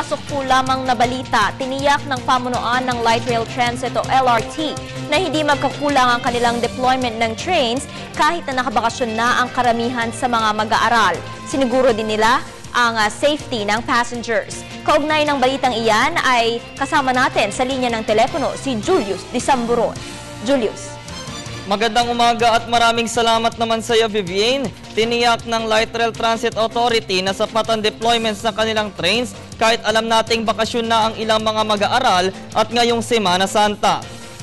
papasok po lamang na balita, tiniyak ng pamunuan ng Light Rail Transit o LRT na hindi magkakulang ang kanilang deployment ng trains kahit na nakabakasyon na ang karamihan sa mga mag-aaral. Siniguro din nila ang safety ng passengers. Kaugnay ng balitang iyan ay kasama natin sa linya ng telepono si Julius Disamburon. Julius. Magandang umaga at maraming salamat naman sa iyo, Vivienne. Tiniyak ng Light Rail Transit Authority na sapat ang deployments ng kanilang trains kahit alam nating bakasyon na ang ilang mga mag-aaral at ngayong Semana Santa.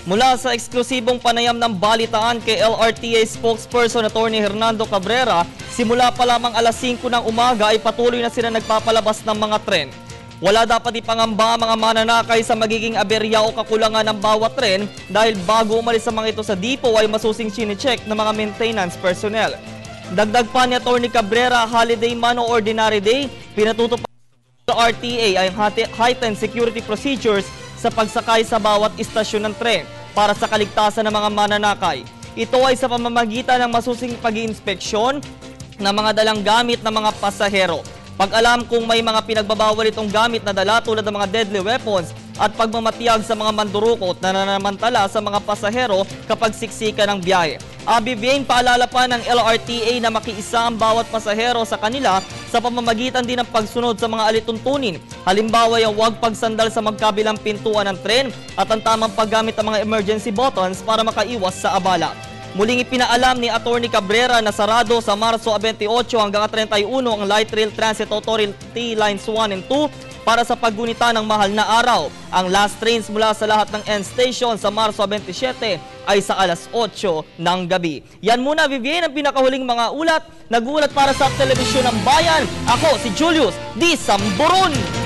Mula sa eksklusibong panayam ng balitaan kay LRTA spokesperson Atty. Hernando Cabrera, simula pa lamang alas 5 ng umaga ay patuloy na sila nagpapalabas ng mga tren. Wala dapat ipangamba ang mga mananakay sa magiging aberya o kakulangan ng bawat tren dahil bago umalis sa mga ito sa depot ay masusing chine-check ng mga maintenance personnel. Dagdag pa ni Atty. Cabrera, holiday man o ordinary day, pinatutupad sa RTA ay heightened security procedures sa pagsakay sa bawat istasyon ng tren para sa kaligtasan ng mga mananakay. Ito ay sa pamamagitan ng masusing pag-iinspeksyon ng mga dalang gamit ng mga pasahero. Pag alam kung may mga pinagbabawal itong gamit na dala tulad ng mga deadly weapons at pagmamatiyag sa mga mandurukot na nanamantala sa mga pasahero kapag siksika ng biyahe. Vivienne, paalala pa ng LRTA na makiisa ang bawat pasahero sa kanila sa pamamagitan din ng pagsunod sa mga alituntunin. Halimbawa yung huwag pagsandal sa magkabilang pintuan ng tren at ang tamang paggamit ng mga emergency buttons para makaiwas sa abala. Muling ipinaalam ni Atty. Cabrera na sarado sa Marso 28 hanggang 31 ang Light Rail Transit Authority Lines 1 and 2 para sa paggunita ng mahal na araw. Ang last trains mula sa lahat ng end station sa Marso 27 ay sa alas 8 ng gabi. Yan muna, Vivienne, ang pinakahuling mga ulat. Nagulat para sa Telebisyon ng Bayan. Ako si Julius Disamburon.